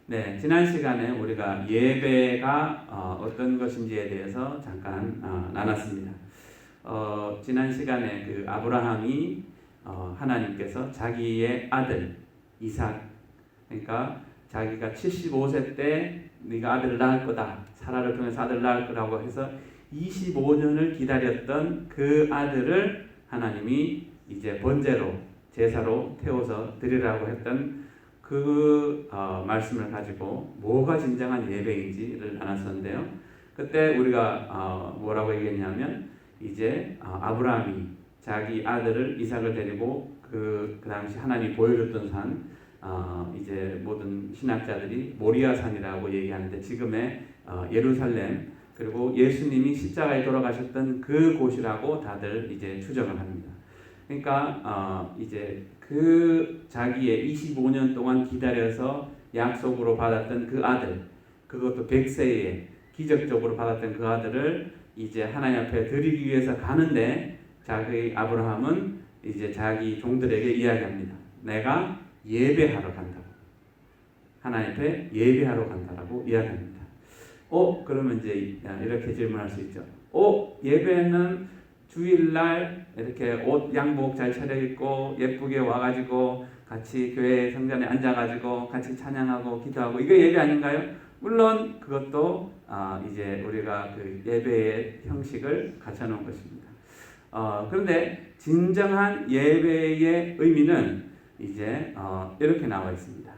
네, 지난 시간에 우리가 예배가 어떤 것인지에 대해서 잠깐 나눴습니다. 지난 시간에 그 아브라함이 하나님께서 자기의 아들 이삭, 그러니까 자기가 75세 때 네가 아들을 낳을 거다, 사라를 통해서 아들을 낳을 거라고 해서 25년을 기다렸던 그 아들을 하나님이 이제 번제로 제사로 태워서 드리라고 했던 그 말씀을 가지고 뭐가 진정한 예배인지를 나눴었는데요. 그때 우리가 뭐라고 얘기했냐면 이제 아브라함이 자기 아들을 이삭을 데리고 그 당시 하나님이 보여줬던 산, 이제 모든 신학자들이 모리아산이라고 얘기하는데 지금의 예루살렘, 그리고 예수님이 십자가에 돌아가셨던 그 곳이라고 다들 이제 추정을 합니다. 그러니까 이제 그 자기의 25년 동안 기다려서 약속으로 받았던 그 아들, 그것도 100세에 기적적으로 받았던 그 아들을 이제 하나님 앞에 드리기 위해서 가는데, 자기 아브라함은 이제 자기 종들에게 이야기합니다. 내가 예배하러 간다고, 하나님 앞에 예배하러 간다라고 이야기합니다. 그러면 이제 이렇게 질문할 수 있죠. 예배는 주일날 이렇게 옷 양복 잘 차려입고 예쁘게 와가지고 같이 교회 성전에 앉아가지고 같이 찬양하고 기도하고, 이거 예배 아닌가요? 물론 그것도 이제 우리가 그 예배의 형식을 갖춰놓은 것입니다. 그런데 진정한 예배의 의미는 이제 이렇게 나와 있습니다.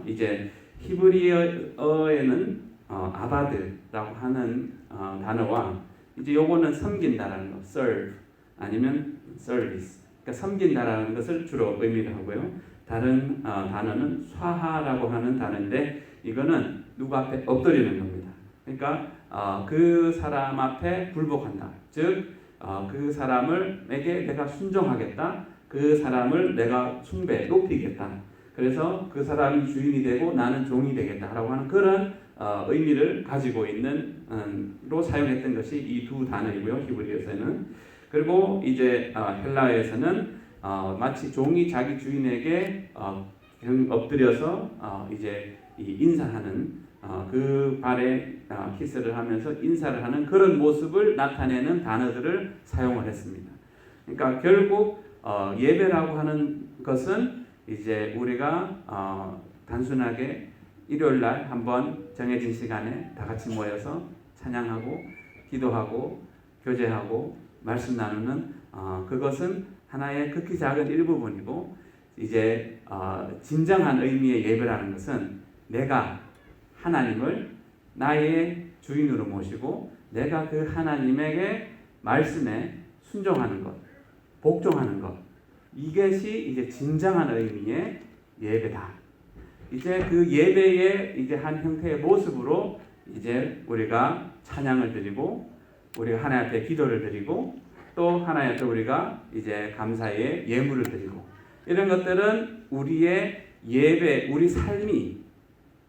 이제 히브리어에는 아바드라고 하는 단어와 이제 요거는 섬긴다라는 거, serve 아니면 service, 그러니까 섬긴다라는 것을 주로 의미를 하고요. 다른 단어는 스와하라고 하는 단어인데 이거는 누구 앞에 엎드리는 겁니다. 그러니까 그 사람 앞에 굴복한다. 즉 그 사람에게 내가 순종하겠다. 그 사람을 내가 숭배, 높이겠다. 그래서 그 사람이 주인이 되고 나는 종이 되겠다라고 하는 그런 의미를 가지고 있는 로 사용했던 것이 이 두 단어이고요. 히브리어에서는. 그리고 이제 헬라어에서는 마치 종이 자기 주인에게 엎드려서 이제 인사하는 그 발에 키스를 하면서 인사를 하는 그런 모습을 나타내는 단어들을 사용을 했습니다. 그러니까 결국 예배라고 하는 것은 이제 우리가 단순하게 일요일날 한번 정해진 시간에 다 같이 모여서 찬양하고 기도하고 교제하고 말씀 나누는 그것은 하나의 극히 작은 일부분이고, 이제 진정한 의미의 예배라는 것은 내가 하나님을 나의 주인으로 모시고 내가 그 하나님에게 말씀에 순종하는 것, 복종하는 것, 이것이 이제 진정한 의미의 예배다. 이제 그 예배의 이제 한 형태의 모습으로 이제 우리가 찬양을 드리고 우리가 하나님 앞에 기도를 드리고 또 하나님 앞에 우리가 이제 감사의 예물을 드리고, 이런 것들은 우리의 예배, 우리 삶이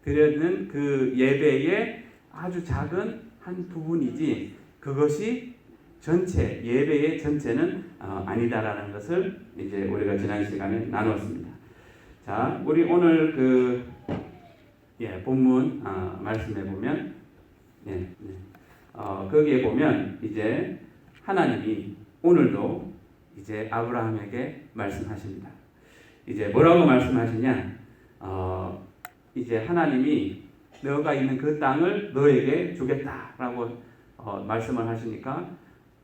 드리는 그 예배의 아주 작은 한 부분이지 그것이 전체, 예배의 전체는 아니다라는 것을 이제 우리가 지난 시간에 나누었습니다. 자, 우리 오늘 본문 말씀해 보면, 거기에 보면 이제 하나님이 오늘도 이제 아브라함에게 말씀하십니다. 이제 뭐라고 말씀하시냐? 이제 하나님이 너가 있는 그 땅을 너에게 주겠다라고 말씀을 하시니까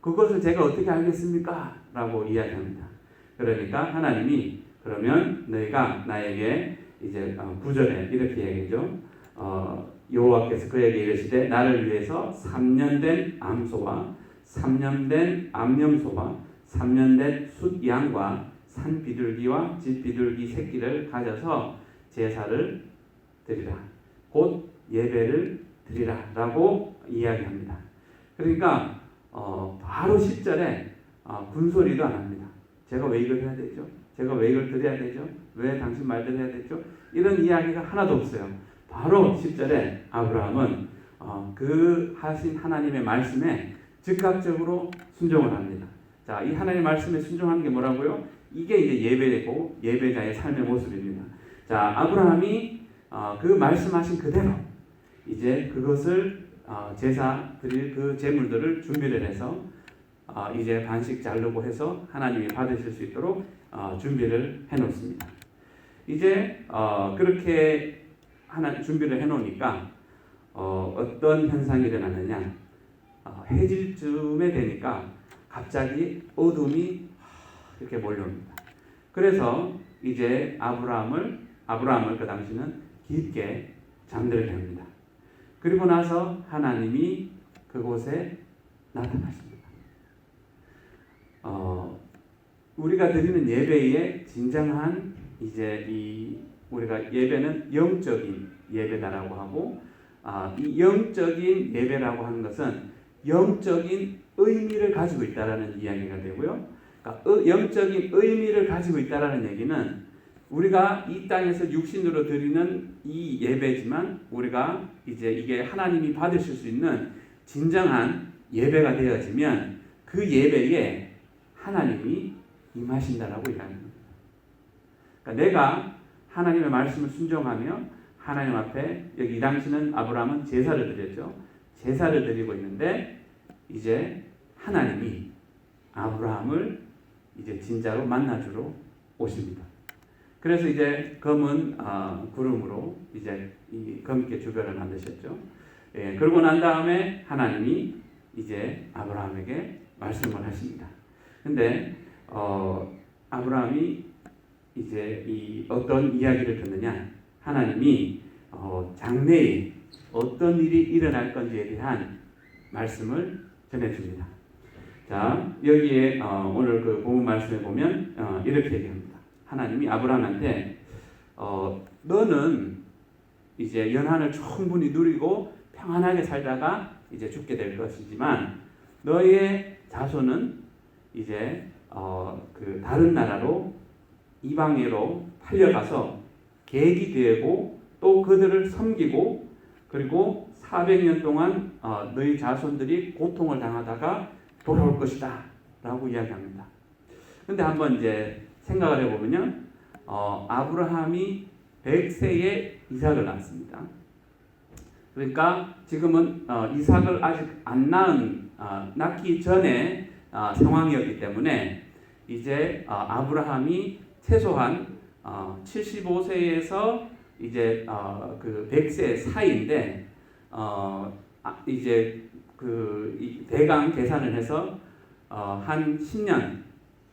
그것을 제가 어떻게 알겠습니까? 라고 이야기합니다. 그러니까 하나님이 그러면 너희가 나에게 이제 9절에 이렇게 얘기죠. 여호와께서 그에게 이르시되 나를 위해서 3년 된 암소와 3년 된 암염소와 3년 된 숫양과 산 비둘기와 집 비둘기 새끼를 가져서 제사를 드리라. 곧 예배를 드리라. 라고 이야기합니다. 그러니까 바로 10절에 군소리도 안 합니다. 제가 왜 이걸 해야 되죠? 제가 왜 이걸 드려야 되죠? 왜 당신 말대로 해야 되죠? 이런 이야기가 하나도 없어요. 바로 10절에 아브라함은 그 하신 하나님의 말씀에 즉각적으로 순종을 합니다. 자, 이 하나님의 말씀에 순종하는 게 뭐라고요? 이게 이제 예배고 예배자의 삶의 모습입니다. 자, 아브라함이 그 말씀하신 그대로 이제 그것을 제사 드릴 그 제물들을 준비를 해서 이제 반씩 자르고 해서 하나님이 받으실 수 있도록 준비를 해놓습니다. 이제 그렇게 준비를 해놓으니까 어떤 현상이 일어나느냐, 해질 쯤에 되니까 갑자기 어둠이 이렇게 몰려옵니다. 그래서 이제 아브라함을 그 당시는 깊게 잠들게 합니다. 그리고 나서 하나님이 그곳에 나타나십니다. 우리가 드리는 예배의 진정한 이제 우리가 예배는 영적인 예배다라고 하고, 이 영적인 예배라고 하는 것은 영적인 의미를 가지고 있다라는 이야기가 되고요. 그러니까 영적인 의미를 가지고 있다라는 얘기는 우리가 이 땅에서 육신으로 드리는 이 예배지만 우리가 이제 이게 하나님이 받으실 수 있는 진정한 예배가 되어지면 그 예배에 하나님이 임하신다라고 이야기합니다. 그러니까 내가 하나님의 말씀을 순종하며 하나님 앞에, 여기 이 당시는 아브라함은 제사를 드렸죠. 제사를 드리고 있는데 이제 하나님이 아브라함을 이제 진짜로 만나주러 오십니다. 그래서 이제 검은 구름으로 이제 이 검게 주변을 만드셨죠. 예, 그러고 난 다음에 하나님이 이제 아브라함에게 말씀을 하십니다. 근데 아브라함이 이제 이 어떤 이야기를 듣느냐, 하나님이 장래에 어떤 일이 일어날 건지에 대한 말씀을 전해줍니다. 자, 여기에 오늘 그 본문 말씀에 보면 이렇게 얘기합니다. 하나님이 아브라함한테 너는 이제 연한을 충분히 누리고 평안하게 살다가 이제 죽게 될 것이지만 너의 자손은 이제 그 다른 나라로 이방으로 팔려가서 객이 되고 또 그들을 섬기고 그리고 400년 동안 너희 자손들이 고통을 당하다가 돌아올 것이다 라고 이야기합니다. 근데 한번 이제 생각을 해보면요, 아브라함이 100세에 이삭을 낳았습니다. 그러니까 지금은 이삭을 아직 안 낳기 전에 상황이었기 때문에 이제 아브라함이 최소한 75세에서 이제 그 100세 사이인데 이제 그 대강 계산을 해서 한 10년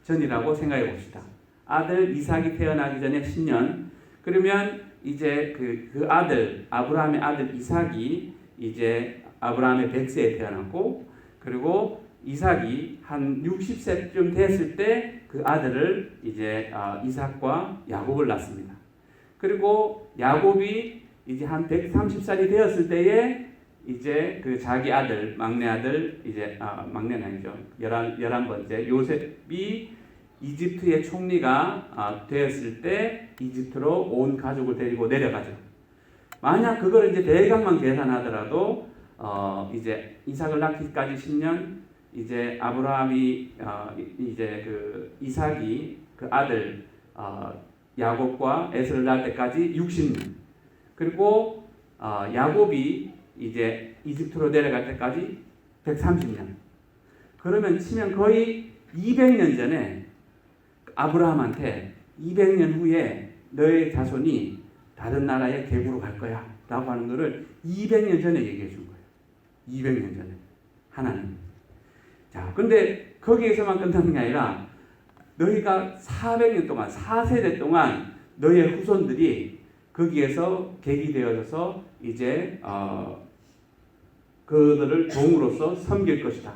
전이라고 생각해 봅시다. 아들 이삭이 태어나기 전에 10년. 그러면 이제 그 아들 아브라함의 아들 이삭이 이제 아브라함의 100세에 태어났고, 그리고 이삭이 한 60세쯤 됐을 때 그 아들을 이제 이삭과 야곱을 낳습니다. 그리고 야곱이 이제 한 130살이 되었을 때에 이제 그 자기 아들, 막내 아들, 이제 막내는 아니죠. 11번째 요셉이 이집트의 총리가 되었을 때 이집트로 온 가족을 데리고 내려가죠. 만약 그걸 이제 대강만 계산하더라도 이제 이삭을 낳기까지 10년, 이제 아브라함이 이제 그 이삭이 그 아들 야곱과 에서를 낳을 때까지 60년, 그리고 야곱이 이제 이집트로 내려갈 때까지 130년. 그러면 치면 거의 200년 전에 아브라함한테 200년 후에 너의 자손이 다른 나라의 객으로 갈 거야 라고 하는 것을 200년 전에 얘기해 준 거예요. 200년 전에 하나님. 자, 근데 거기에서만 끝나는 게 아니라 너희가 400년 동안 4세대 동안 너의 후손들이 거기에서 객이 되어져서 이제 그들을 종으로서 섬길 것이다.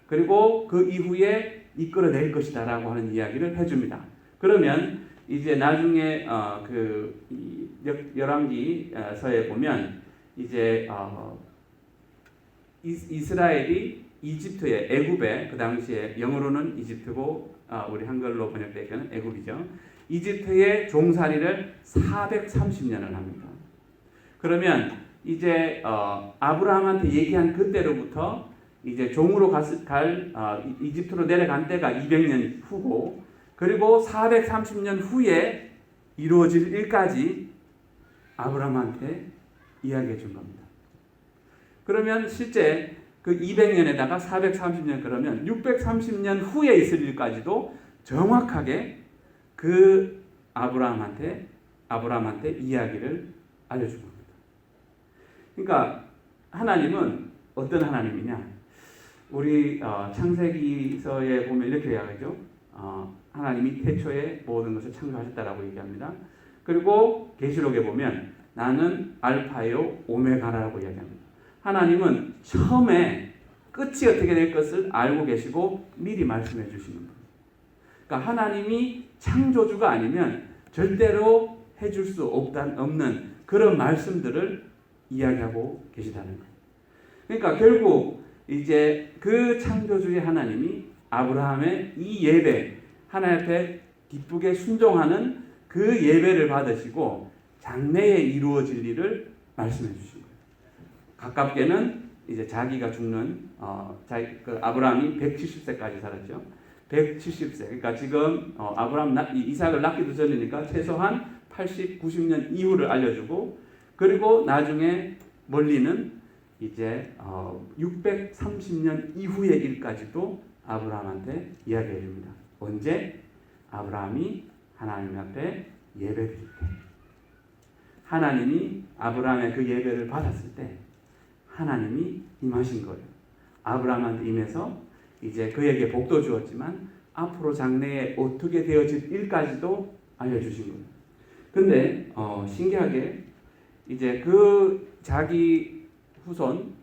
그리고 그 이후에 이끌어낼 것이다 라고 하는 이야기를 해줍니다. 그러면 이제 나중에 그 열왕기서에 보면 이제 이스라엘이 이집트의 애굽에, 그 당시에 영어로는 이집트고 우리 한글로 번역되기는 애굽이죠. 이집트의 종살이를 430년을 합니다. 그러면 이제 아브라함한테 얘기한 그때로부터 이제 종으로 갈 이집트로 내려간 때가 200년 후고, 그리고 430년 후에 이루어질 일까지 아브라함한테 이야기해 준 겁니다. 그러면 실제 그 200년에다가 430년 그러면 630년 후에 있을 일까지도 정확하게 그 아브라함한테 이야기를 알려준 겁니다. 그러니까 하나님은 어떤 하나님이냐? 우리 창세기서에 보면 이렇게 이야기하죠. 하나님이 태초에 모든 것을 창조하셨다라고 얘기합니다. 그리고 계시록에 보면 나는 알파요 오메가라고 이야기합니다. 하나님은 처음에 끝이 어떻게 될 것을 알고 계시고 미리 말씀해 주시는 거예요. 그러니까 하나님이 창조주가 아니면 절대로 해줄 수 없는 그런 말씀들을 이야기하고 계시다는 거예요. 그러니까 결국 이제 그 창조주의 하나님이 아브라함의 이 예배, 하나님 앞에 기쁘게 순종하는 그 예배를 받으시고 장래에 이루어질 일을 말씀해 주신 거예요. 가깝게는 이제 자기가 죽는 그 아브라함이 170세까지 살았죠. 170세. 그러니까 지금 아브라함 이삭을 낳기도 전이니까 최소한 80, 90년 이후를 알려주고 그리고 나중에 멀리는 이제 630년 이후의 일까지도 아브라함한테 이야기해 줍니다. 언제? 아브라함이 하나님 앞에 예배드릴 때. 하나님이 아브라함의 그 예배를 받았을 때 하나님이 임하신 거예요. 아브라함한테 임해서 이제 그에게 복도 주었지만 앞으로 장래에 어떻게 되어질 일까지도 알려주신 거예요. 근데 신기하게 이제 그 자기 후손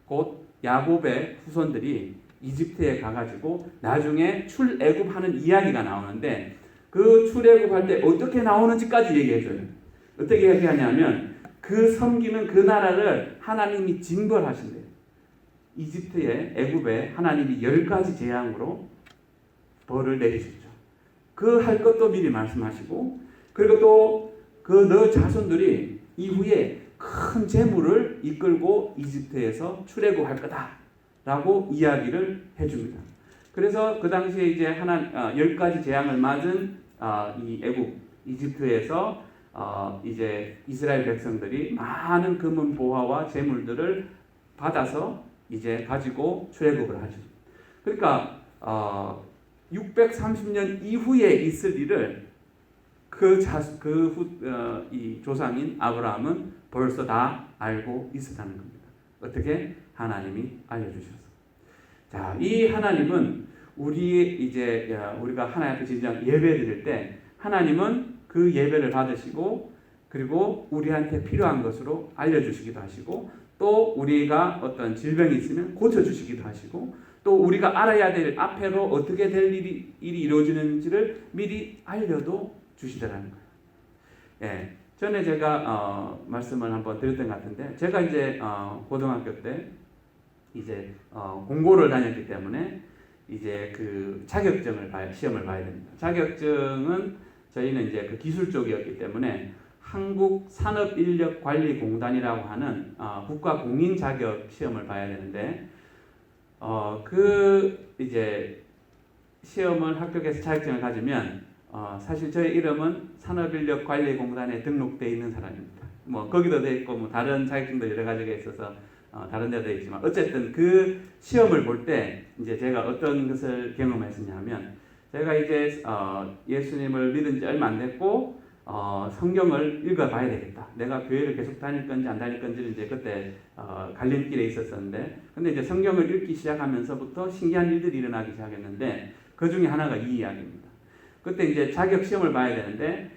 곧 야곱의 후손들이 이집트에 가가지고 나중에 출애굽하는 이야기가 나오는데 그 출애굽할 때 어떻게 나오는지까지 얘기해줘요. 어떻게 얘기하냐면 그 섬기는 그 나라를 하나님이 징벌하신대요. 이집트에 애굽에 하나님이 10가지 재앙으로 벌을 내리셨죠. 그 할 것도 미리 말씀하시고 그리고 또 그 너 자손들이 이후에 큰 재물을 이끌고 이집트에서 출애굽할 거다라고 이야기를 해줍니다. 그래서 그 당시에 이제 10가지 재앙을 맞은 이 애굽 이집트에서 이제 이스라엘 백성들이 많은 금은 보화와 재물들을 받아서 이제 가지고 출애굽을 하죠. 그러니까 630년 이후에 있을 일을 이 조상인 아브라함은 벌써 다 알고 있었다는 겁니다. 어떻게? 하나님이 알려주셔서. 자, 이 하나님은 우리가 하나님 앞에 진정 예배드릴 때 하나님은 그 예배를 받으시고 그리고 우리한테 필요한 것으로 알려주시기도 하시고 또 우리가 어떤 질병이 있으면 고쳐주시기도 하시고 또 우리가 알아야 될 앞으로 어떻게 될 일이 이루어지는지를 미리 알려도 주시더라는 거예요. 예, 전에 제가 말씀을 한번 드렸던 것 같은데 제가 이제 고등학교 때 이제 공고를 다녔기 때문에 이제 그 시험을 봐야 됩니다. 자격증은 저희는 이제 그 기술 쪽이었기 때문에 한국산업인력관리공단이라고 하는 국가 공인 자격 시험을 봐야 되는데 그 이제 시험을 합격해서 자격증을 가지면 사실 저의 이름은 산업인력관리공단에 등록되어 있는 사람입니다. 뭐 거기도 돼 있고 뭐 다른 자격증도 여러 가지가 있어서 다른 데도 있지만 어쨌든 그 시험을 볼 때 이제 제가 어떤 것을 경험했었냐면 제가 이제 예수님을 믿은 지 얼마 안 됐고 성경을 읽어봐야 되겠다. 내가 교회를 계속 다닐 건지 안 다닐 건지를 이제 그때 갈림길에 있었었는데 근데 이제 성경을 읽기 시작하면서부터 신기한 일들이 일어나기 시작했는데 그 중에 하나가 이 이야기입니다. 그때 이제 자격 시험을 봐야 되는데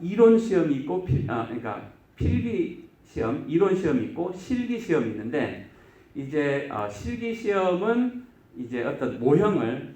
이론 시험이 있고 그러니까 필기 시험, 이론 시험이 있고 실기 시험이 있는데 이제 실기 시험은 이제 어떤 모형을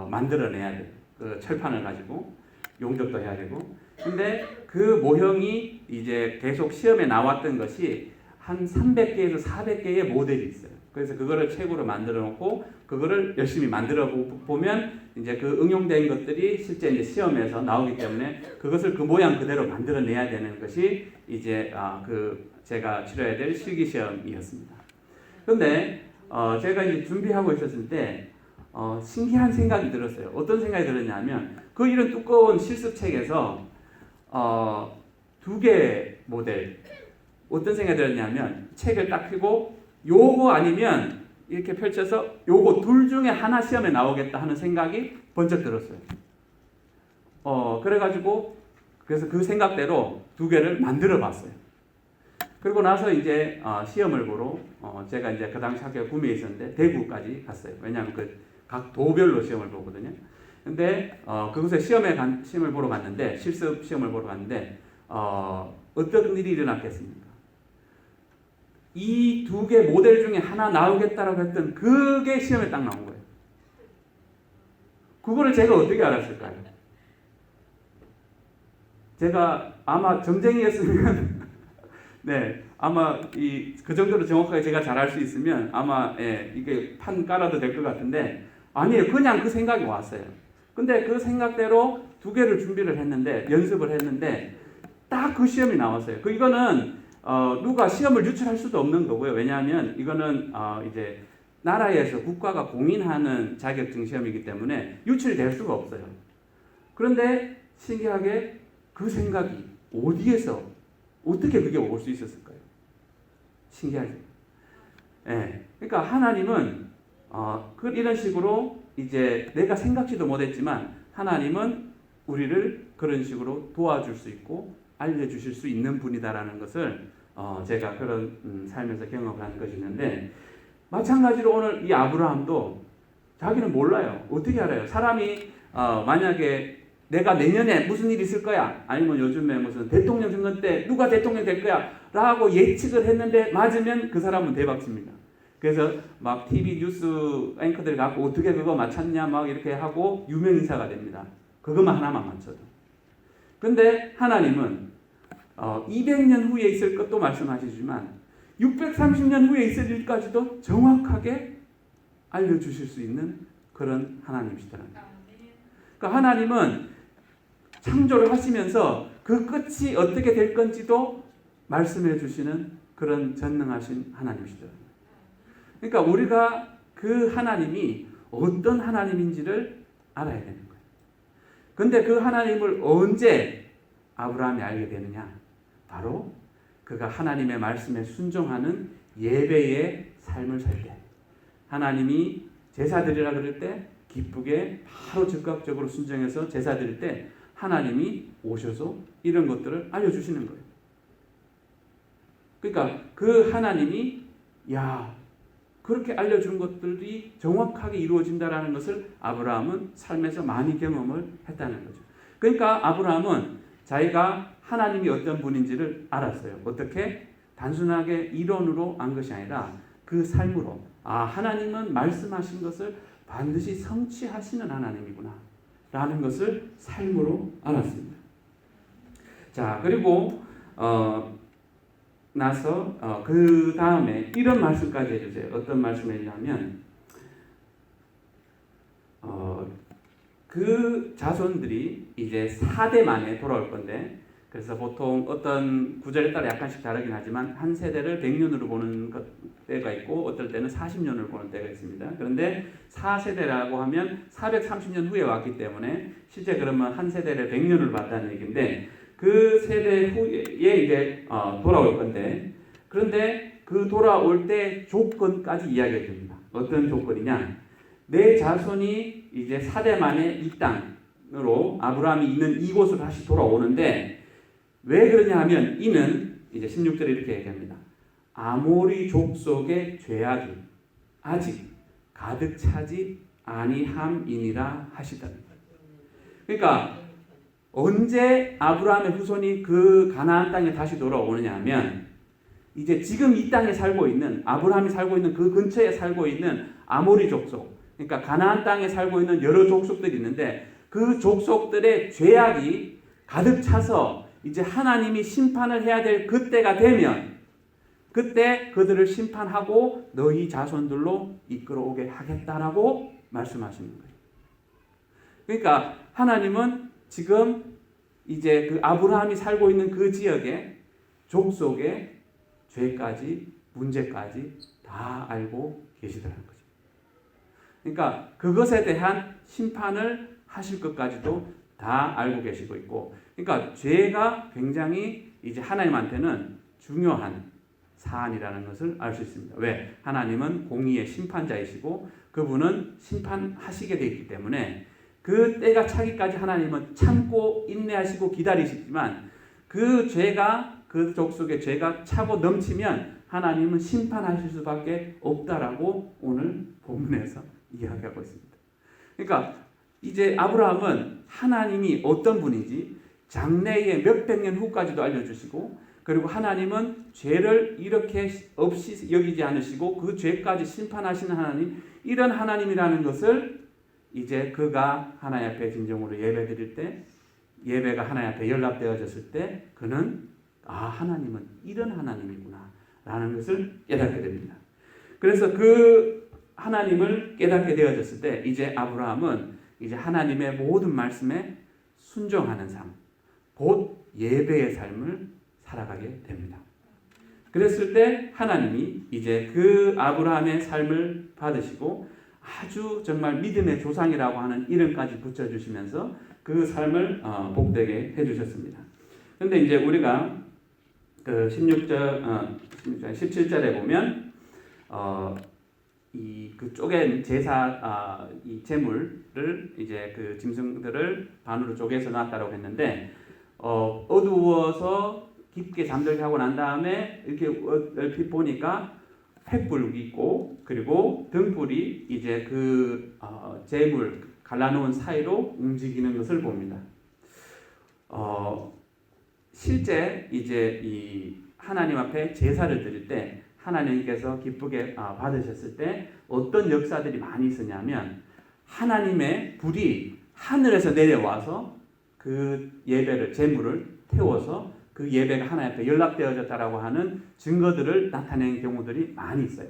만들어내야 돼요. 그 철판을 가지고 용접도 해야 되고. 근데 그 모형이 이제 계속 시험에 나왔던 것이 한 300개에서 400개의 모델이 있어요. 그래서 그거를 책으로 만들어 놓고 그거를 열심히 만들어 보면 이제 그 응용된 것들이 실제 이제 시험에서 나오기 때문에 그것을 그 모양 그대로 만들어내야 되는 것이 이제 제가 치러야 될 실기 시험이었습니다. 그런데 제가 이제 준비하고 있었을 때 신기한 생각이 들었어요. 어떤 생각이 들었냐면 그 이런 두꺼운 실습책에서 2개 모델. 어떤 생각이 들었냐면 책을 딱 펴고 요거 아니면 이렇게 펼쳐서 요거 둘 중에 하나 시험에 나오겠다 하는 생각이 번쩍 들었어요. 그래가지고 그래서 그 생각대로 두 개를 만들어 봤어요. 그리고 나서 이제 시험을 보러 제가 이제 그 당시 학교에 구미에 있었는데 대구까지 갔어요. 왜냐하면 그 각 도별로 시험을 보거든요. 근데 그곳에 시험을 보러 갔는데 실습 시험을 보러 갔는데 어떤 일이 일어났겠습니까? 이 두 개 모델 중에 하나 나오겠다라고 했던 그게 시험에 딱 나온 거예요. 그거를 제가 어떻게 알았을까요? 제가 아마 점쟁이였으면 네, 아마 그 정도로 정확하게 제가 잘 알 수 있으면 아마 이게 판 깔아도 될 것 같은데 아니에요. 그냥 그 생각이 왔어요. 근데 그 생각대로 두 개를 준비를 했는데 연습을 했는데 딱 그 시험이 나왔어요. 이거는 누가 시험을 유출할 수도 없는 거고요. 왜냐하면 이거는 이제 나라에서 국가가 공인하는 자격증 시험이기 때문에 유출될 수가 없어요. 그런데 신기하게 그 생각이 어디에서 어떻게 그게 올 수 있었을까요? 신기하죠. 예. 그러니까 하나님은 이런 식으로 이제 내가 생각지도 못했지만 하나님은 우리를 그런 식으로 도와줄 수 있고 알려주실 수 있는 분이다라는 것을 제가 그런 삶에서 경험한 것이 있는데 마찬가지로 오늘 이 아브라함도 자기는 몰라요. 어떻게 알아요? 사람이 만약에 내가 내년에 무슨 일이 있을 거야 아니면 요즘에 무슨 대통령 선거 때 누가 대통령 될 거야 라고 예측을 했는데 맞으면 그 사람은 대박칩니다. 그래서 막 TV 뉴스 앵커들이 갖고 어떻게 그거 맞췄냐 막 이렇게 하고 유명 인사가 됩니다. 그것만 하나만 맞춰도. 근데 하나님은 200년 후에 있을 것도 말씀하시지만 630년 후에 있을 일까지도 정확하게 알려주실 수 있는 그런 하나님이시더라고요. 그러니까 하나님은 창조를 하시면서 그 끝이 어떻게 될 건지도 말씀해 주시는 그런 전능하신 하나님이시더라고요. 그러니까 우리가 그 하나님이 어떤 하나님인지를 알아야 되는 거예요. 근데 그 하나님을 언제 아브라함이 알게 되느냐? 바로 그가 하나님의 말씀에 순종하는 예배의 삶을 살 때. 하나님이 제사 드리라 그럴 때 기쁘게 바로 즉각적으로 순종해서 제사 드릴 때 하나님이 오셔서 이런 것들을 알려주시는 거예요. 그러니까 그 하나님이 그렇게 알려준 것들이 정확하게 이루어진다라는 것을 아브라함은 삶에서 많이 경험을 했다는 거죠. 그러니까 아브라함은 자기가 하나님이 어떤 분인지를 알았어요. 어떻게? 단순하게 이론으로 안 것이 아니라 그 삶으로 하나님은 말씀하신 것을 반드시 성취하시는 하나님이구나 라는 것을 삶으로 알았습니다. 자, 그리고 나서 그 다음에 이런 말씀까지 해주세요. 어떤 말씀을 했냐면 그 자손들이 이제 4대 만에 돌아올 건데 그래서 보통 어떤 구절에 따라 약간씩 다르긴 하지만 한 세대를 100년으로 보는 때가 있고 어떨 때는 40년을 보는 때가 있습니다. 그런데 4세대라고 하면 430년 후에 왔기 때문에 실제 그러면 한 세대를 100년을 봤다는 얘기인데 그 세대 후에 이제 돌아올 건데 그런데 그 돌아올 때 조건까지 이야기해 줍니다. 어떤 조건이냐? 내 자손이 이제 4대 만에 이 땅으로 아브라함이 있는 이곳으로 다시 돌아오는데 왜 그러냐 하면 이는 이제 16절에 이렇게 얘기합니다. 아모리 족속의 죄악이 아직 가득 차지 아니함이니라 하시더니. 그러니까 언제 아브라함의 후손이 그 가나안 땅에 다시 돌아오느냐 하면 이제 지금 이 땅에 살고 있는 아브라함이 살고 있는 그 근처에 살고 있는 아모리 족속, 그러니까 가나안 땅에 살고 있는 여러 족속들이 있는데 그 족속들의 죄악이 가득 차서 이제 하나님이 심판을 해야 될 그때가 되면 그때 그들을 심판하고 너희 자손들로 이끌어오게 하겠다라고 말씀하시는 거예요. 그러니까 하나님은 지금 이제 그 아브라함이 살고 있는 그 지역의 족속의 죄까지 문제까지 다 알고 계시더라는 거죠. 그러니까 그것에 대한 심판을 하실 것까지도 다 알고 계시고 있고, 그러니까 죄가 굉장히 이제 하나님한테는 중요한 사안이라는 것을 알 수 있습니다. 왜? 하나님은 공의의 심판자이시고 그분은 심판하시게 되어 있기 때문에 그 때가 차기까지 하나님은 참고 인내하시고 기다리시지만 그 죄가 그 족속의 죄가 차고 넘치면 하나님은 심판하실 수밖에 없다라고 오늘 본문에서 이야기하고 있습니다. 그러니까 이제 아브라함은 하나님이 어떤 분인지 장래의 몇백 년 후까지도 알려주시고 그리고 하나님은 죄를 이렇게 없이 여기지 않으시고 그 죄까지 심판하시는 하나님, 이런 하나님이라는 것을 이제 그가 하나님 앞에 진정으로 예배드릴 때, 예배가 하나님 앞에 연락되어졌을 때 그는 하나님은 이런 하나님이구나 라는 것을 깨닫게 됩니다. 그래서 그 하나님을 깨닫게 되어졌을 때 이제 아브라함은 이제 하나님의 모든 말씀에 순종하는 삶, 곧 예배의 삶을 살아가게 됩니다. 그랬을 때 하나님이 이제 그 아브라함의 삶을 받으시고 아주 정말 믿음의 조상이라고 하는 이름까지 붙여주시면서 그 삶을 복되게 해주셨습니다. 그런데 이제 우리가 그 17절에 보면 이 쪼갠 제사 이 제물을 이제 그 짐승들을 반으로 쪼개서 놨다고 했는데 어두워서 깊게 잠들게 하고 난 다음에 이렇게 얼핏 보니까 횃불이 있고 그리고 등불이 이제 그 제물 갈라놓은 사이로 움직이는 것을 봅니다. 실제 이제 이 하나님 앞에 제사를 드릴 때 하나님께서 기쁘게 받으셨을 때 어떤 역사들이 많이 있었냐면 하나님의 불이 하늘에서 내려와서 그 예배를 제물을 태워서 그 예배가 하나님 앞에 연락되어졌다라고 하는 증거들을 나타내는 경우들이 많이 있어요.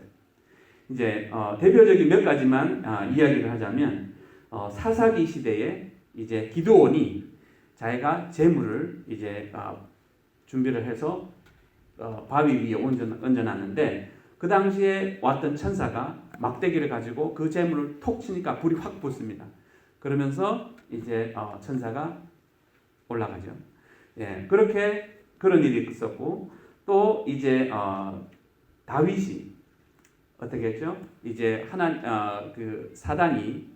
이제 대표적인 몇 가지만 이야기를 하자면 사사기 시대에 이제 기드온이 자기가 제물을 이제 준비를 해서 바위 위에 얹어놨는데 그 당시에 왔던 천사가 막대기를 가지고 그 제물을 톡 치니까 불이 확 붙습니다. 그러면서 이제 천사가 올라가죠. 예, 그렇게 그런 일이 있었고 또 이제 다윗이 어떻게 했죠? 이제 그 사단이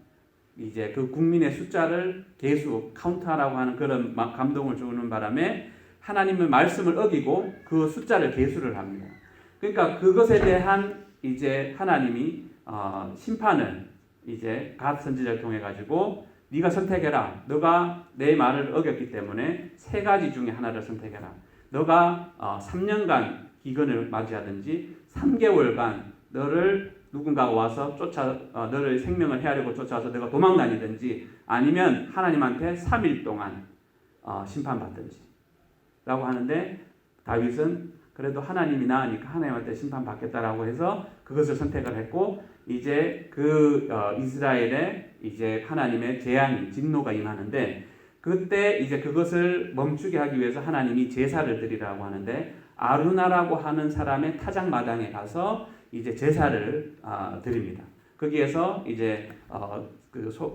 이제 그 국민의 숫자를 카운트하라고 하는 그런 감동을 주는 바람에 하나님의 말씀을 어기고 그 숫자를 계수를 합니다. 그러니까 그것에 대한 이제 하나님이 심판을 이제 갓 선지자를 통해 가지고 네가 선택해라. 너가 내 말을 어겼기 때문에 세 가지 중에 하나를 선택해라. 너가 3년간 기근을 맞이하든지 3개월간 너를 누군가가 와서 너를 생명을 해하려고 쫓아와서 너가 도망다니든지 아니면 하나님한테 3일 동안 심판받든지 라고 하는데 다윗은 그래도 하나님이 나으니까 하나님한테 심판받겠다라고 해서 그것을 선택을 했고 이제 그 이스라엘에 이제 하나님의 재앙이 진노가 임하는데 그때 이제 그것을 멈추게 하기 위해서 하나님이 제사를 드리라고 하는데 아루나라고 하는 사람의 타작마당에 가서 이제 제사를 드립니다. 거기에서 이제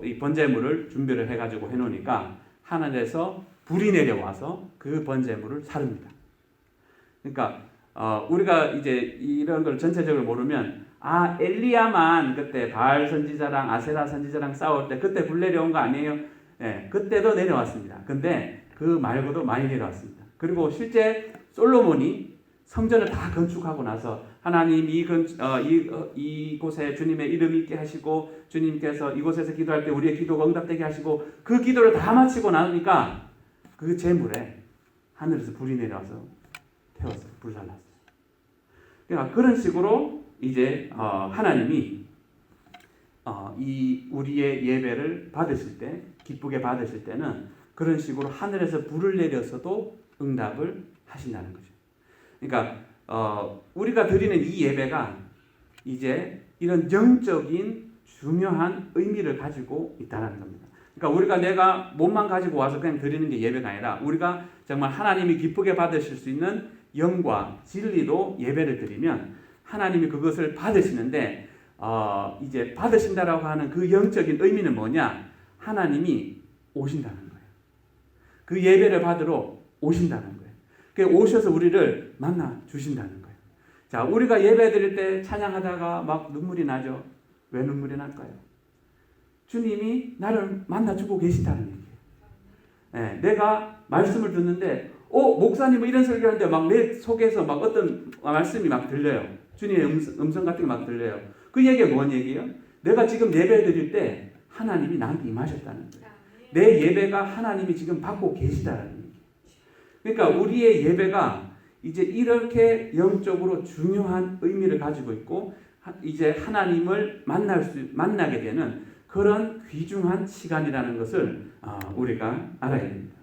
이 번제물을 준비를 해가지고 해놓으니까 하늘에서 불이 내려와서 그 번제물을 사릅니다. 그러니까 우리가 이제 이런 걸 전체적으로 모르면 엘리야만 그때 바알 선지자랑 아세라 선지자랑 싸울 때 그때 불 내려온 거 아니에요? 예, 그때도 내려왔습니다. 근데 그 말고도 많이 내려왔습니다. 그리고 실제 솔로몬이 성전을 다 건축하고 나서 하나님 이곳에 주님의 이름이 있게 하시고 주님께서 이곳에서 기도할 때 우리의 기도가 응답되게 하시고 그 기도를 다 마치고 나니까 그 제물에 하늘에서 불이 내려와서 태웠어요. 불살랐어요. 그러니까 그런 식으로 이제 하나님이 이 우리의 예배를 받으실 때 기쁘게 받으실 때는 그런 식으로 하늘에서 불을 내려서도 응답을 하신다는 거죠. 그러니까 우리가 드리는 이 예배가 이제 이런 영적인 중요한 의미를 가지고 있다는 겁니다. 그러니까 우리가 내가 몸만 가지고 와서 그냥 드리는 게 예배가 아니라 우리가 정말 하나님이 기쁘게 받으실 수 있는 영과 진리로 예배를 드리면 하나님이 그것을 받으시는데 이제 받으신다라고 하는 그 영적인 의미는 뭐냐? 하나님이 오신다는 거예요. 그 예배를 받으러 오신다는 거예요. 오셔서 우리를 만나 주신다는 거예요. 자, 우리가 예배 드릴 때 찬양하다가 막 눈물이 나죠. 왜 눈물이 날까요? 주님이 나를 만나주고 계시다는 얘기예요. 네, 내가 말씀을 듣는데 목사님은 이런 설교하는데 막 내 속에서 막 어떤 말씀이 막 들려요. 주님의 음성 같은 게 막 들려요. 그 얘기가 뭔 얘기예요? 내가 지금 예배 드릴 때 하나님이 나한테 임하셨다는 거예요. 내 예배가 하나님이 지금 받고 계시다는 얘기예요. 그러니까 우리의 예배가 이제 이렇게 영적으로 중요한 의미를 가지고 있고 이제 하나님을 만나게 되는 그런 귀중한 시간이라는 것을 우리가 알아야 됩니다.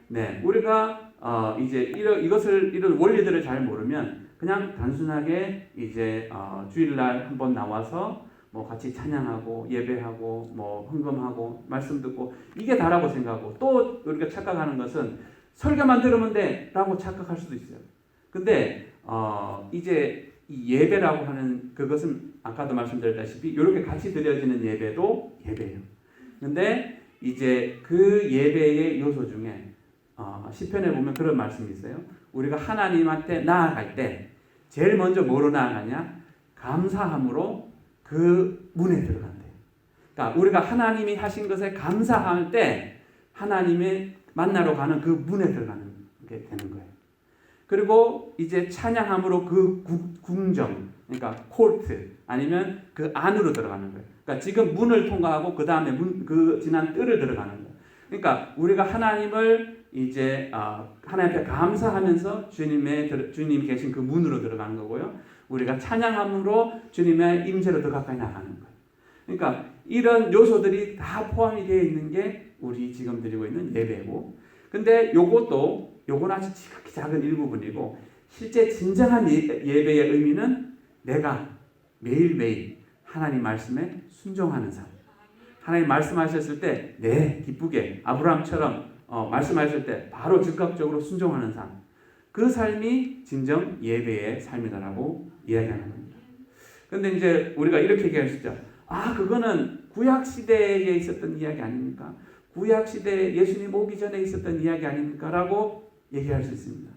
네, 우리가 이제 이런 원리들을 잘 모르면 그냥 단순하게 이제 주일날 한번 나와서 뭐 같이 찬양하고 예배하고 뭐 헌금하고 말씀 듣고 이게 다라고 생각하고 또 우리가 착각하는 것은 설교만 들으면 돼라고 착각할 수도 있어요. 근데 이제 이 예배라고 하는 그것은 아까도 말씀드렸다시피 이렇게 같이 드려지는 예배도 예배예요. 근데 이제 그 예배의 요소 중에 시편에 보면 그런 말씀이 있어요. 우리가 하나님한테 나아갈 때 제일 먼저 뭐로 나아가냐? 감사함으로 그 문에 들어간대요. 그러니까 우리가 하나님이 하신 것에 감사할 때 하나님의 만나러 가는 그 문에 들어가는 게 되는 거예요. 그리고 이제 찬양함으로 그 궁정, 그러니까 코트 아니면 그 안으로 들어가는 거예요. 그러니까 지금 문을 통과하고 그 다음에 그 지난 뜰을 들어가는 거예요. 그러니까 우리가 하나님을 이제 하나님께 감사하면서 주님이 계신 그 문으로 들어가는 거고요. 우리가 찬양함으로 주님의 임재로 더 가까이 나가는 거예요. 그러니까 이런 요소들이 다 포함이 되어 있는 게 우리 지금 드리고 있는 예배고, 근데 요건 아주 지극히 작은 일부분이고 실제 진정한 예배의 의미는 내가 매일매일 하나님 말씀에 순종하는 삶. 하나님 말씀하셨을 때 기쁘게 아브라함처럼 말씀하셨을 때 바로 즉각적으로 순종하는 삶. 그 삶이 진정 예배의 삶이다라고 이야기하는 겁니다. 그런데 이제 우리가 이렇게 얘기할 수 있죠. 그거는 구약 시대에 있었던 이야기 아닙니까? 구약 시대에 예수님 오기 전에 있었던 이야기 아닙니까? 라고 얘기할 수 있습니다.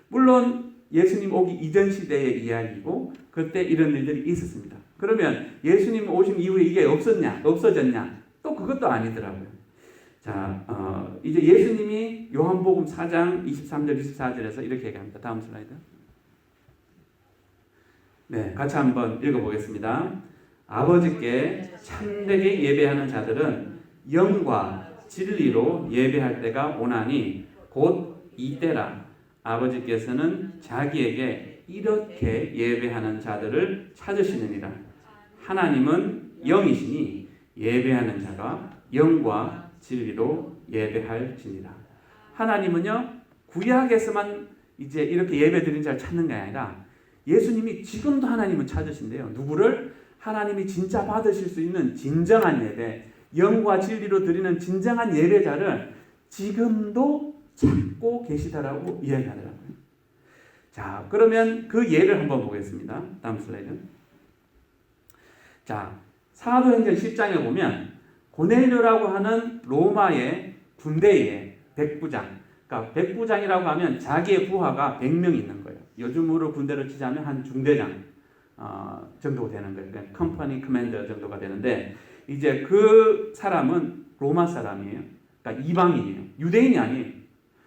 물론 예수님 오기 이전 시대의 이야기고 그때 이런 일들이 있었습니다. 그러면 예수님 오신 이후에 이게 없어졌냐? 또 그것도 아니더라고요. 자, 이제 예수님이 요한복음 4장 23절 24절에서 이렇게 얘기합니다. 다음 슬라이드. 네, 같이 한번 읽어보겠습니다. 아버지께 참되게 예배하는 자들은 영과 진리로 예배할 때가 오나니 곧 이때라. 아버지께서는 자기에게 이렇게 예배하는 자들을 찾으시느니라. 하나님은 영이시니 예배하는 자가 영과 진리로 예배할지니라. 하나님은요, 구약에서만 이제 이렇게 예배 드리는 자를 찾는 게 아니라 예수님이 지금도 하나님은 찾으신대요. 누구를? 하나님이 진짜 받으실 수 있는 진정한 예배, 영과 진리로 드리는 진정한 예배자를 지금도 찾고 계시다라고 이야기하더라고요. 자, 그러면 그 예를 한번 보겠습니다. 다음 슬라이드. 자, 사도행전 10장에 보면 고넬료라고 하는 로마의 군대의 백부장, 그러니까 백부장이라고 하면 자기의 부하가 100명 있는 거예요. 요즘으로 군대를 치자면 한 중대장 정도 되는 거예요. 그러니까 컴퍼니 커맨더 정도가 되는데 이제 그 사람은 로마 사람이에요. 그러니까 이방인이에요. 유대인이 아니에요.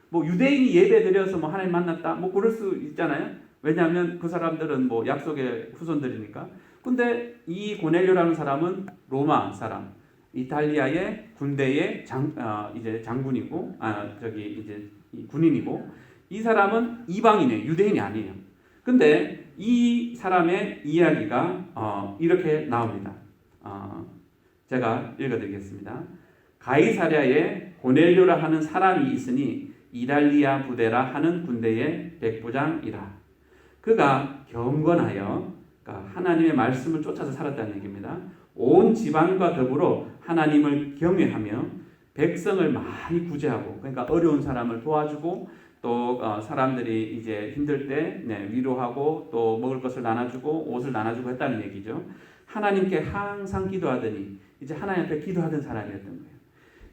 뭐 유대인이 예배 드려서 뭐 하나님 만났다, 뭐 그럴 수 있잖아요. 왜냐하면 그 사람들은 뭐 약속의 후손들이니까. 근데 이 고넬료라는 사람은 로마 사람, 이탈리아의 군대의 이제 장군이고, 이제 군인이고, 이 사람은 이방인이에요. 유대인이 아니에요. 근데 이 사람의 이야기가 이렇게 나옵니다. 제가 읽어드리겠습니다. 가이사랴에 고넬료라 하는 사람이 있으니 이달리아 부대라 하는 군대의 백부장이라. 그가 경건하여, 그러니까 하나님의 말씀을 쫓아서 살았다는 얘기입니다. 온 집안과 더불어 하나님을 경외하며 백성을 많이 구제하고, 그러니까 어려운 사람을 도와주고 또 사람들이 이제 힘들 때 위로하고 또 먹을 것을 나눠주고 옷을 나눠주고 했다는 얘기죠. 하나님께 항상 기도하더니 이제 하나님 앞에 기도하던 사람이었던 거예요.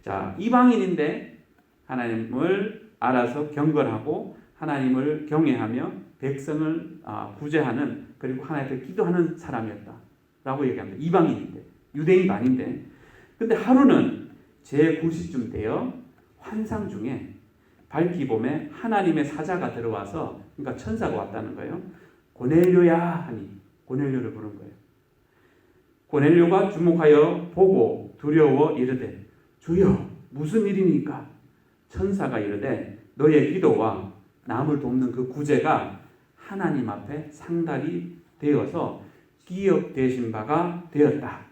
자, 이방인인데 하나님을 알아서 경건하고 하나님을 경외하며 백성을 구제하는, 그리고 하나님께 기도하는 사람이었다라고 얘기합니다. 이방인인데, 유대인도 아닌데. 근데 하루는 제9시쯤 되어 환상 중에 밝기 봄에 하나님의 사자가 들어와서, 그러니까 천사가 왔다는 거예요. 고넬료야 하니 고넬료를 부른 거예요. 고넬료가 주목하여 보고 두려워 이르되 주여 무슨 일이니까? 천사가 이르되 너의 기도와 남을 돕는 그 구제가 하나님 앞에 상달이 되어서 기억되신 바가 되었다.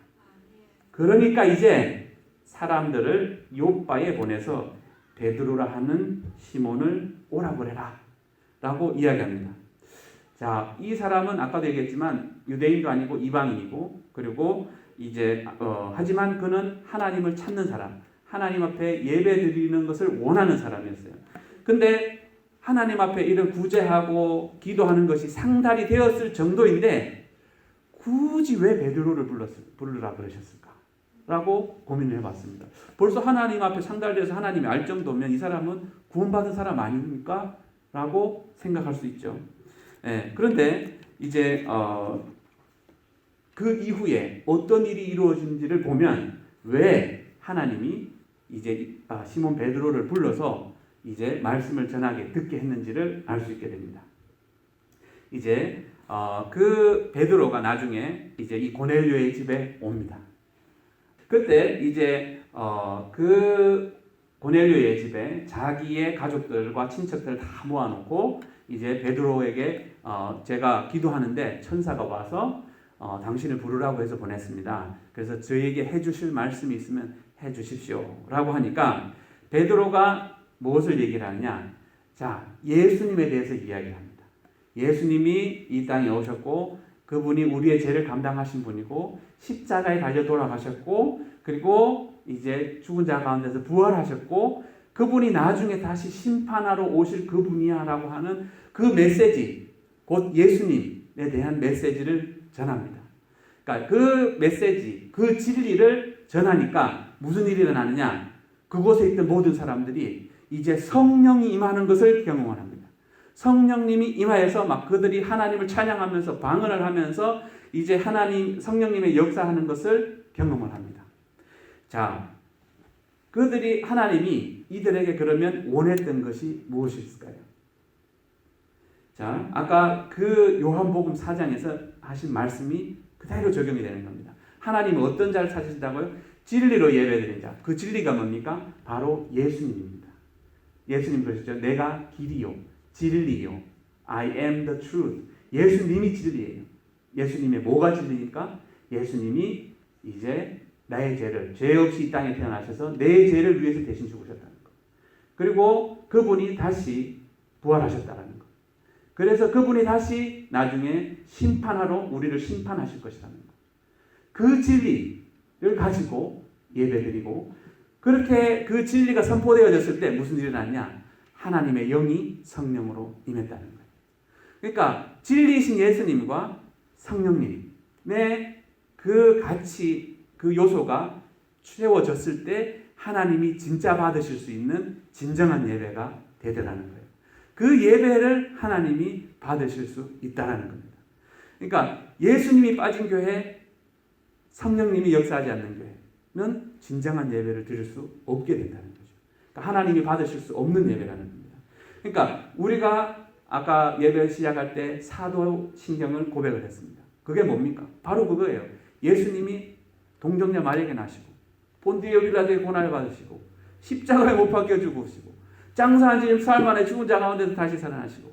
그러니까 이제 사람들을 요빠에 보내서 베드로라 하는 시몬을 오라 그래라 라고 이야기합니다. 자, 이 사람은 아까도 얘기했지만 유대인도 아니고 이방인이고, 그리고 이제 하지만 그는 하나님을 찾는 사람, 하나님 앞에 예배 드리는 것을 원하는 사람이었어요. 근데 하나님 앞에 이런 구제하고 기도하는 것이 상달이 되었을 정도인데 굳이 왜 베드로를 부르라 그러셨을까? 라고 고민을 해봤습니다. 벌써 하나님 앞에 상달돼서 하나님이 알 정도면 이 사람은 구원받은 사람 아닙니까? 라고 생각할 수 있죠. 그런데 이제 그 이후에 어떤 일이 이루어진지를 보면 왜 하나님이 이제 시몬 베드로를 불러서 이제 말씀을 전하게 듣게 했는지를 알 수 있게 됩니다. 이제 그 베드로가 나중에 이제 이 고넬료의 집에 옵니다. 그때 이제 그 고넬료의 집에 자기의 가족들과 친척들을 다 모아놓고 이제 베드로에게 제가 기도하는데 천사가 와서 당신을 부르라고 해서 보냈습니다. 그래서 저에게 해주실 말씀이 있으면 해주십시오 라고 하니까 베드로가 무엇을 얘기를 하느냐? 자, 예수님에 대해서 이야기를 합니다. 예수님이 이 땅에 오셨고 그분이 우리의 죄를 감당하신 분이고 십자가에 달려 돌아가셨고, 그리고 이제 죽은 자 가운데서 부활하셨고 그분이 나중에 다시 심판하러 오실 그분이야 라고 하는 그 메시지, 곧 예수님에 대한 메시지를 전합니다. 그러니까 그 메시지, 그 진리를 전하니까 무슨 일이 일어나느냐? 그곳에 있던 모든 사람들이 이제 성령이 임하는 것을 경험을 합니다. 성령님이 임하여서 막 그들이 하나님을 찬양하면서 방언을 하면서 이제 하나님 성령님의 역사하는 것을 경험을 합니다. 자, 그들이 하나님이 이들에게 그러면 원했던 것이 무엇일까요? 자, 아까 그 요한복음 4장에서 하신 말씀이 그대로 적용이 되는 겁니다. 하나님은 어떤 자를 찾으신다고요? 진리로 예배드린 자. 그 진리가 뭡니까? 바로 예수님입니다. 예수님 그러셨죠. 내가 길이요 진리요. I am the truth. 예수님이 진리예요. 예수님의 뭐가 진리니까? 예수님이 이제 나의 죄를, 죄 없이 이 땅에 태어나셔서 내 죄를 위해서 대신 죽으셨다는 것. 그리고 그분이 다시 부활하셨다는 것. 그래서 그분이 다시 나중에 심판하러 우리를 심판하실 것이라는 것. 그 진리를 가지고 예배드리고, 그렇게 그 진리가 선포되어졌을 때 무슨 일이 났냐? 하나님의 영이 성령으로 임했다는 거예요. 그러니까 진리이신 예수님과 성령님의 그 가치, 그 요소가 채워졌을 때 하나님이 진짜 받으실 수 있는 진정한 예배가 되더라는 거예요. 그 예배를 하나님이 받으실 수 있다는 겁니다. 그러니까 예수님이 빠진 교회, 성령님이 역사하지 않는 교회는 진정한 예배를 드릴 수 없게 된다는 거죠. 그러니까 하나님이 받으실 수 없는 예배라는 겁니다. 그러니까 우리가 아까 예배 시작할 때 사도신경을 고백을 했습니다. 그게 뭡니까? 바로 그거예요. 예수님이 동정녀 마리아에게 나시고 본디오 빌라도의 고난을 받으시고 십자가에 못 박혀 죽으시고 장사한 지 사흘 만에 죽은 자 가운데서 다시 살아나시고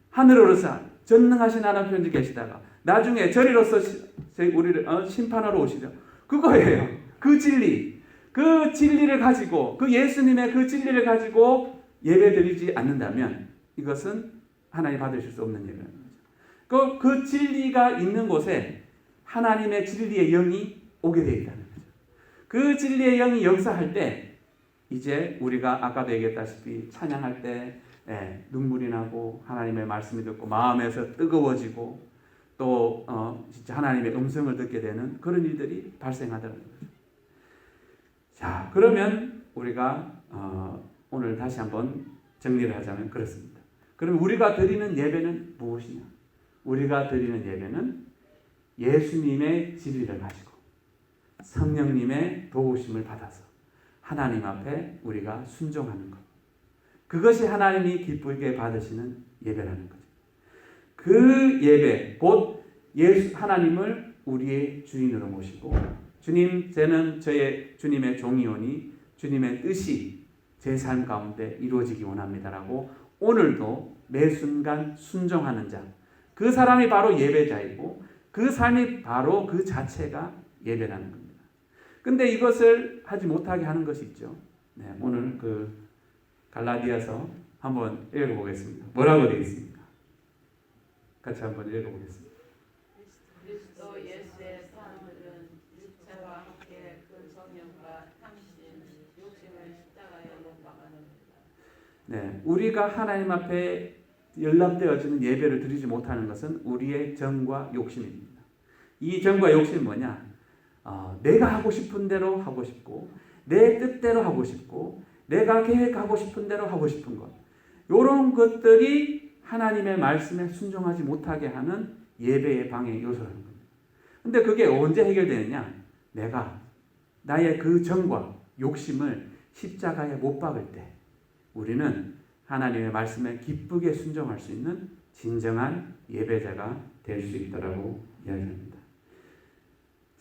하늘으로서 전능하신 하나님 편지 계시다가 나중에 저리로서 우리를 심판하러 오시죠. 그거예요. 그 진리. 그 진리를 가지고, 그 예수님의 그 진리를 가지고 예배드리지 않는다면 이것은 하나님 받으실 수 없는 예배라는 거죠. 그 진리가 있는 곳에 하나님의 진리의 영이 오게 되어 있다는 거죠. 그 진리의 영이 역사할 때 이제 우리가 아까도 얘기했다시피 찬양할 때 눈물이 나고 하나님의 말씀을 듣고 마음에서 뜨거워지고 또 진짜 하나님의 음성을 듣게 되는 그런 일들이 발생하더라는 거죠. 자, 그러면 우리가 오늘 다시 한번 정리를 하자면 그렇습니다. 그럼 우리가 드리는 예배는 무엇이냐? 우리가 드리는 예배는 예수님의 진리를 가지고 성령님의 도우심을 받아서 하나님 앞에 우리가 순종하는 것. 그것이 하나님이 기쁘게 받으시는 예배라는 거죠. 그 예배, 곧 하나님을 우리의 주인으로 모시고 주님, 저는 주님의 종이오니 주님의 뜻이 제 삶 가운데 이루어지기 원합니다라고 오늘도 매 순간 순종하는 자, 그 사람이 바로 예배자이고 그 삶이 바로 그 자체가 예배라는 겁니다. 근데 이것을 하지 못하게 하는 것이 있죠. 네, 오늘 그 갈라디아서 한번 읽어보겠습니다. 뭐라고 되어 있습니까? 같이 한번 읽어보겠습니다. 그리스도 예수의 사람들은 육체와 함께 그 성령과 탐심, 욕심을 십자가에 못 박아냅니다. 네, 우리가 하나님 앞에 연락되어지는 예배를 드리지 못하는 것은 우리의 정과 욕심입니다. 이 정과 욕심은 뭐냐? 내가 하고 싶은 대로 하고 싶고 내 뜻대로 하고 싶고 내가 계획하고 싶은 대로 하고 싶은 것, 이런 것들이 하나님의 말씀에 순종하지 못하게 하는 예배의 방해 요소라는 겁니다. 근데 그게 언제 해결되느냐? 내가 나의 그 정과 욕심을 십자가에 못 박을 때 우리는 하나님의 말씀에 기쁘게 순종할 수 있는 진정한 예배자가 될 수 있다라고 이야기합니다.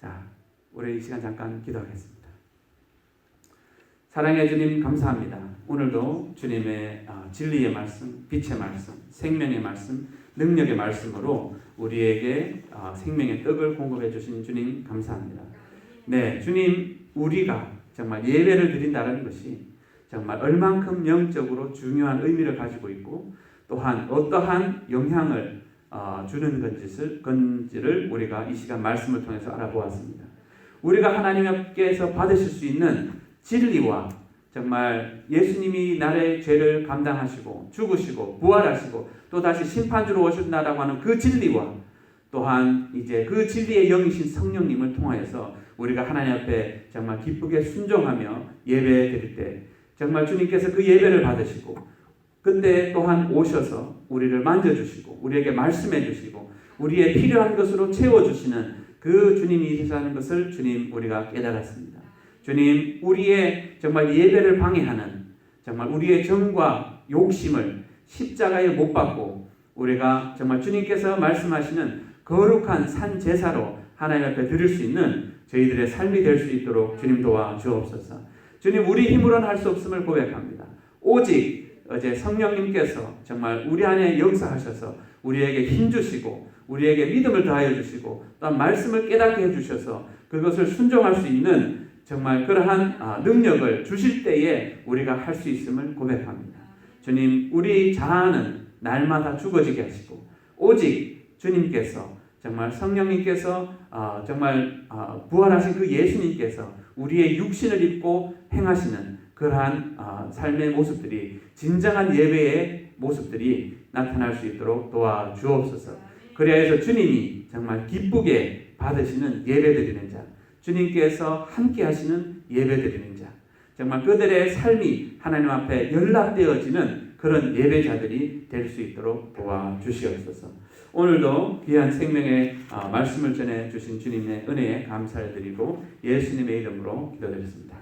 자, 우리 이 시간 잠깐 기도하겠습니다. 사랑해 주님, 감사합니다. 오늘도 주님의 진리의 말씀, 빛의 말씀, 생명의 말씀, 능력의 말씀으로 우리에게 생명의 떡을 공급해 주신 주님 감사합니다. 네, 주님, 우리가 정말 예배를 드린다는 것이 정말 얼만큼 영적으로 중요한 의미를 가지고 있고 또한 어떠한 영향을 주는 건지를 우리가 이 시간 말씀을 통해서 알아보았습니다. 우리가 하나님께서 받으실 수 있는 진리와 정말 예수님이 나의 죄를 감당하시고 죽으시고 부활하시고 또 다시 심판주로 오신다라고 하는 그 진리와 또한 이제 그 진리의 영이신 성령님을 통하여서 우리가 하나님 앞에 정말 기쁘게 순종하며 예배 드릴 때 정말 주님께서 그 예배를 받으시고 근데 또한 오셔서 우리를 만져주시고 우리에게 말씀해 주시고 우리의 필요한 것으로 채워주시는 그 주님이 계시다는 것을 주님 우리가 깨달았습니다. 주님, 우리의 정말 예배를 방해하는 정말 우리의 정과 욕심을 십자가에 못 박고 우리가 정말 주님께서 말씀하시는 거룩한 산 제사로 하나님 앞에 드릴 수 있는 저희들의 삶이 될 수 있도록 주님 도와 주옵소서. 주님, 우리 힘으로는 할 수 없음을 고백합니다. 오직 어제 성령님께서 정말 우리 안에 역사하셔서 우리에게 힘 주시고 우리에게 믿음을 더하여 주시고 또한 말씀을 깨닫게 해주셔서 그것을 순종할 수 있는 정말 그러한 능력을 주실 때에 우리가 할 수 있음을 고백합니다. 주님, 우리 자아는 날마다 죽어지게 하시고 오직 주님께서 정말 성령님께서 정말 부활하신 그 예수님께서 우리의 육신을 입고 행하시는 그러한 삶의 모습들이 진정한 예배의 모습들이 나타날 수 있도록 도와주옵소서. 그래서 주님이 정말 기쁘게 받으시는 예배드리는 자, 주님께서 함께 하시는 예배드리는 자, 정말 그들의 삶이 하나님 앞에 연락되어지는 그런 예배자들이 될 수 있도록 도와주시옵소서. 오늘도 귀한 생명의 말씀을 전해 주신 주님의 은혜에 감사를 드리고 예수님의 이름으로 기도드렸습니다.